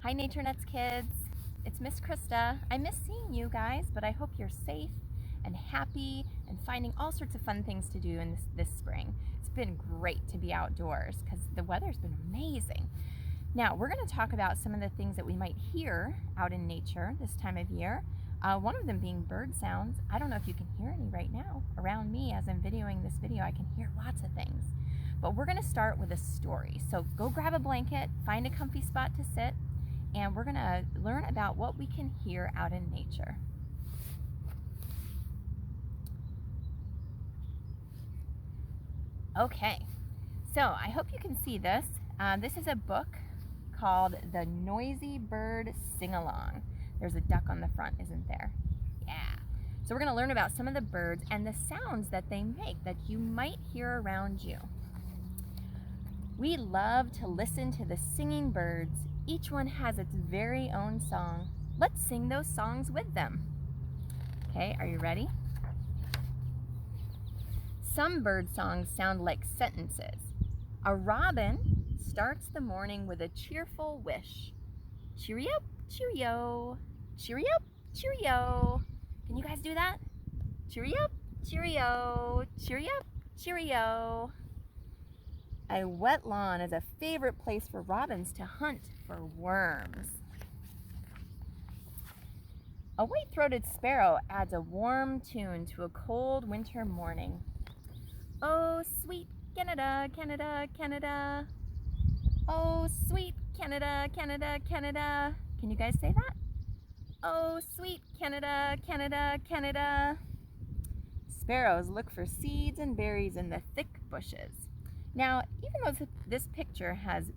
Hi Nature Nuts kids, it's Miss Krista. I miss seeing you guys, but I hope you're safe and happy and finding all sorts of fun things to do in this spring. It's been great to be outdoors because the weather's been amazing. Now we're going to talk about some of the things that we might hear out in nature this time of year. One of them being bird sounds. I don't know if you can hear any right now. Around me as I'm videoing this video, I can hear lots of things. But we're going to start with a story. So go grab a blanket, find a comfy spot to sit, and we're going to learn about what we can hear out in nature. Okay, so I hope you can see this. This is a book called The Noisy Bird Sing-Along. There's a duck on the front, isn't there? Yeah. So we're going to learn about some of the birds and the sounds that they make that you might hear around you. We love to listen to the singing birds. Each one has its very own song. Let's sing those songs with them. Okay, are you ready? Some bird songs sound like sentences. A robin starts the morning with a cheerful wish. Cheery up, cheerio. Cheery up, cheerio. Can you guys do that? Cheery up, cheerio. Cheery up, cheerio. A wet lawn is a favorite place for robins to hunt for worms. A white-throated sparrow adds a warm tune to a cold winter morning. Oh, sweet Canada, Canada, Canada. Oh, sweet Canada, Canada, Canada. Can you guys say that? Oh, sweet Canada, Canada, Canada. Sparrows look for seeds and berries in the thick bushes. Now, even though this picture has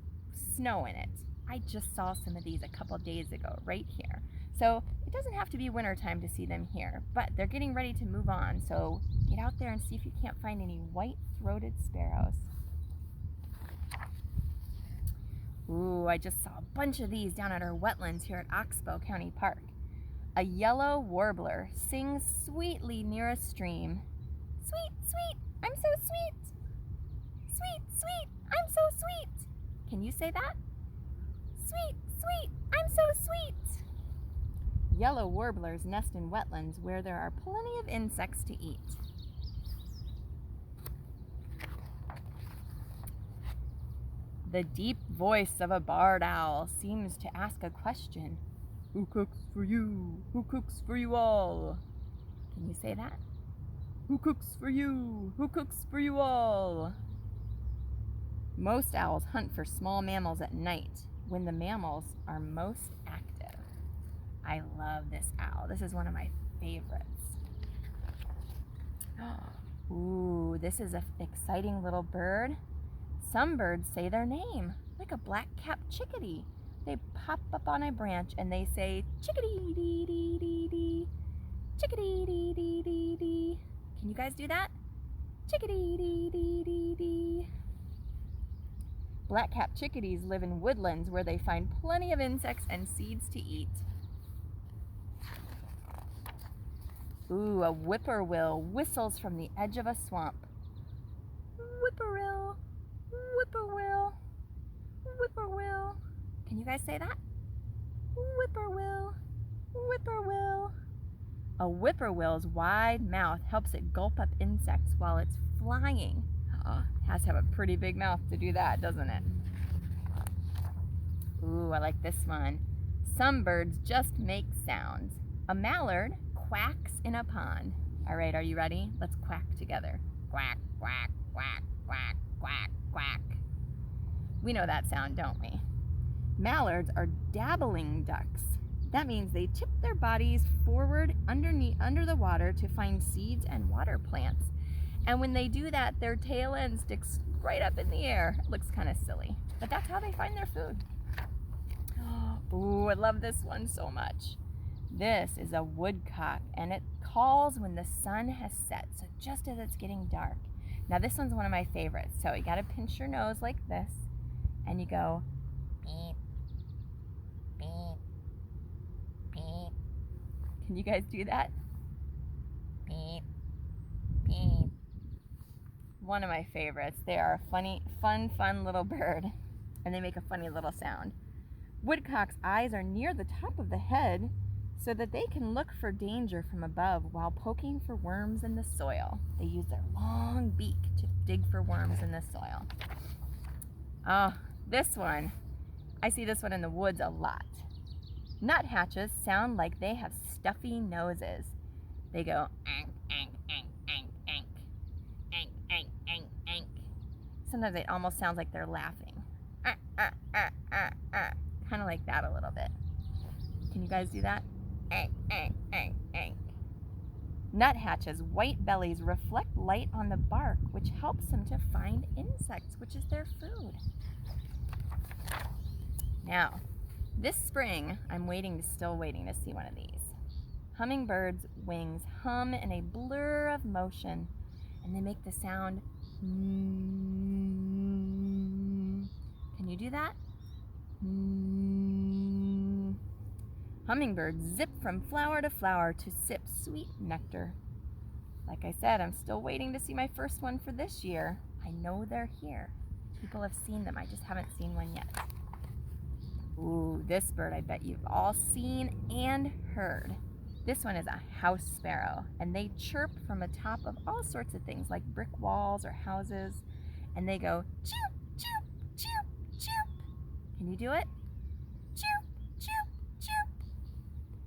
snow in it, I just saw some of these a couple days ago right here. So it doesn't have to be wintertime to see them here, but they're getting ready to move on. So get out there and see if you can't find any white-throated sparrows. Ooh, I just saw a bunch of these down at our wetlands here at Oxbow County Park. A yellow warbler sings sweetly near a stream. Sweet, sweet, I'm so sweet. Sweet, sweet, I'm so sweet. Can you say that? Sweet, sweet, I'm so sweet. Yellow warblers nest in wetlands where there are plenty of insects to eat. The deep voice of a barred owl seems to ask a question. Who cooks for you? Who cooks for you all? Can you say that? Who cooks for you? Who cooks for you all? Most owls hunt for small mammals at night when the mammals are most active. I love this owl. This is one of my favorites. Ooh, this is an exciting little bird. Some birds say their name, like a black-capped chickadee. They pop up on a branch and they say, chickadee-dee-dee-dee-dee, chickadee-dee-dee-dee-dee. Can you guys do that? Chickadee-dee-dee-dee-dee. Black-capped chickadees live in woodlands where they find plenty of insects and seeds to eat. Ooh, a whippoorwill whistles from the edge of a swamp. Whippoorwill, whippoorwill, whippoorwill. Can you guys say that? Whippoorwill, whippoorwill. A whippoorwill's wide mouth helps it gulp up insects while it's flying. Oh, it has to have a pretty big mouth to do that, doesn't it? Ooh, I like this one. Some birds just make sounds. A mallard quacks in a pond. All right, are you ready? Let's quack together. Quack, quack, quack, quack, quack, quack. We know that sound, don't we? Mallards are dabbling ducks. That means they tip their bodies forward under the water to find seeds and water plants. And when they do that, their tail end sticks right up in the air. It looks kind of silly, but that's how they find their food. Ooh, I love this one so much. This is a woodcock, and it calls when the sun has set, so just as it's getting dark. Now this one's one of my favorites. So you gotta pinch your nose like this, and you go, beep, beep, beep. Can you guys do that? Beep, beep. One of my favorites. They are a fun little bird, and they make a funny little sound. Woodcock's eyes are near the top of the head so that they can look for danger from above while poking for worms in the soil. They use their long beak to dig for worms in the soil. Oh, this one. I see this one in the woods a lot. Nuthatches sound like they have stuffy noses. They go ank, ank, ank, ank, ank, ank, ank, ank, ank. Sometimes it almost sounds like they're laughing. Kind of like that a little bit. Can you guys do that? Ank, ank, ank, ank. Nuthatches' white bellies reflect light on the bark, which helps them to find insects, which is their food. Now, this spring, I'm still waiting to see one of these. Hummingbirds' wings hum in a blur of motion, and they make the sound mm. Can you do that? Mm. Hummingbirds zip from flower to flower to sip sweet nectar. Like I said, I'm still waiting to see my first one for this year. I know they're here. People have seen them. I just haven't seen one yet. Ooh, this bird I bet you've all seen and heard. This one is a house sparrow, and they chirp from the top of all sorts of things like brick walls or houses, and they go chirp, chirp, chirp, chirp. Can you do it? Chirp, chirp, chirp.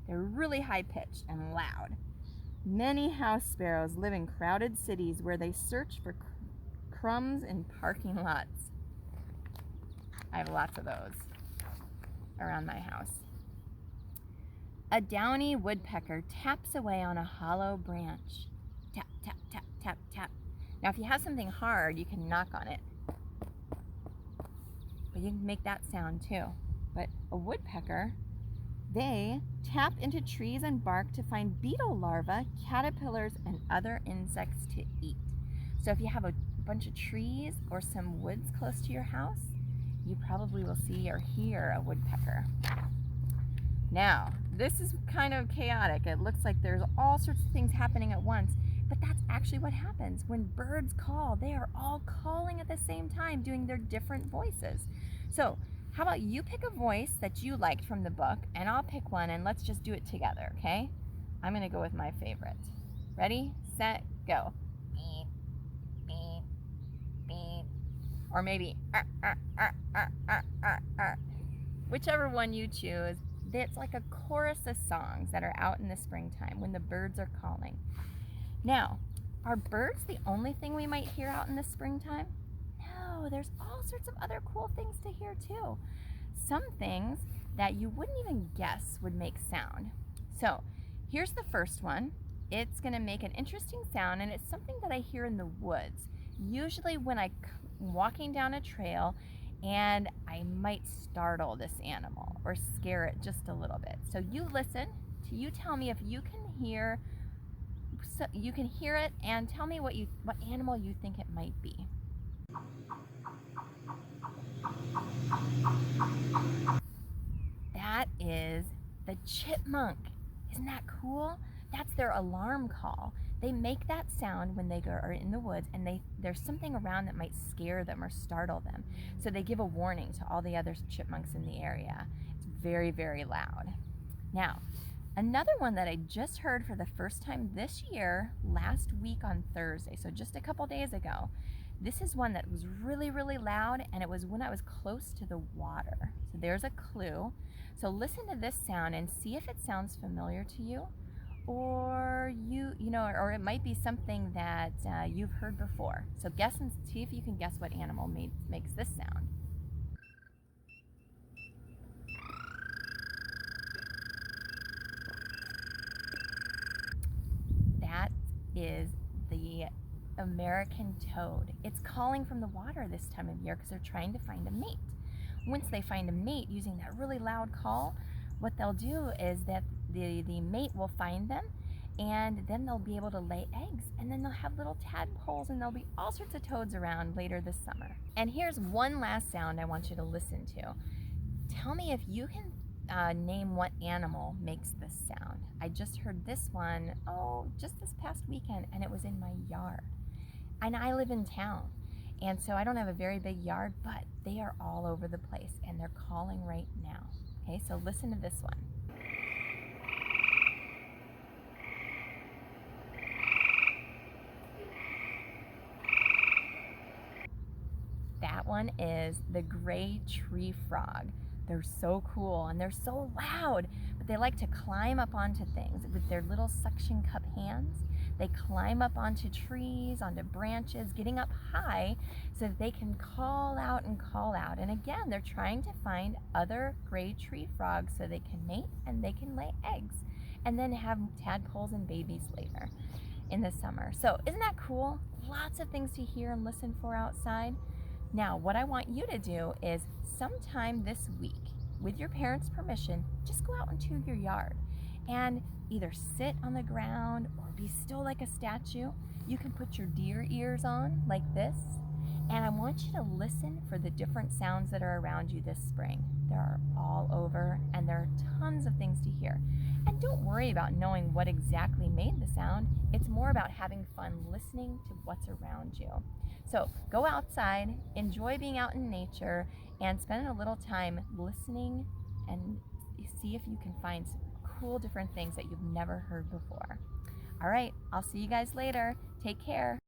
They're really high-pitched and loud. Many house sparrows live in crowded cities where they search for crumbs in parking lots. I have lots of those around my house. A downy woodpecker taps away on a hollow branch. Tap, tap, tap, tap, tap. Now, if you have something hard, you can knock on it. But you can make that sound too. But a woodpecker, they tap into trees and bark to find beetle larvae, caterpillars, and other insects to eat. So if you have a bunch of trees or some woods close to your house, you probably will see or hear a woodpecker. Now, this is kind of chaotic. It looks like there's all sorts of things happening at once, but that's actually what happens. When birds call, they are all calling at the same time, doing their different voices. So, how about you pick a voice that you liked from the book, and I'll pick one, and let's just do it together, okay? I'm gonna go with my favorite. Ready, set, go. Beep, beep, beep. Or maybe, whichever one you choose. It's like a chorus of songs that are out in the springtime when the birds are calling. Now, are birds the only thing we might hear out in the springtime? No, there's all sorts of other cool things to hear too. Some things that you wouldn't even guess would make sound. So, here's the first one. It's going to make an interesting sound, and it's something that I hear in the woods. Usually when I'm walking down a trail and I might startle this animal or scare it just a little bit. So you listen, you tell me if you can hear it, and tell me what animal you think it might be. That is the chipmunk. Isn't that cool? That's their alarm call. They make that sound when they are in the woods, and there's something around that might scare them or startle them. So they give a warning to all the other chipmunks in the area. It's very, very loud. Now, another one that I just heard for the first time this year, last week on Thursday, so just a couple days ago. This is one that was really, really loud, and it was when I was close to the water. So there's a clue. So listen to this sound and see if it sounds familiar to you, or or it might be something that you've heard before. So guess and see if you can guess what animal makes this sound. That is the American toad. It's calling from the water this time of year because they're trying to find a mate. Once they find a mate using that really loud call, what they'll do is that the mate will find them, and then they'll be able to lay eggs, and then they'll have little tadpoles, and there'll be all sorts of toads around later this summer. And here's one last sound I want you to listen to. Tell me if you can name what animal makes this sound. I just heard this one, just this past weekend, and it was in my yard. And I live in town. And so I don't have a very big yard, but they are all over the place and they're calling right now. Okay, so listen to this one. That one is the gray tree frog. They're so cool and they're so loud, but they like to climb up onto things with their little suction cup hands. They climb up onto trees, onto branches, getting up high so that they can call out and call out. And again, they're trying to find other gray tree frogs so they can mate and they can lay eggs and then have tadpoles and babies later in the summer. So isn't that cool? Lots of things to hear and listen for outside. Now, what I want you to do is sometime this week, with your parents' permission, just go out into your yard and either sit on the ground or be still like a statue. You can put your deer ears on like this, and I want you to listen for the different sounds that are around you this spring. There are all over, and there are tons of things to hear. And don't worry about knowing what exactly made the sound. It's more about having fun listening to what's around you. So go outside, enjoy being out in nature, and spend a little time listening and see if you can find some cool different things that you've never heard before. All right, I'll see you guys later. Take care.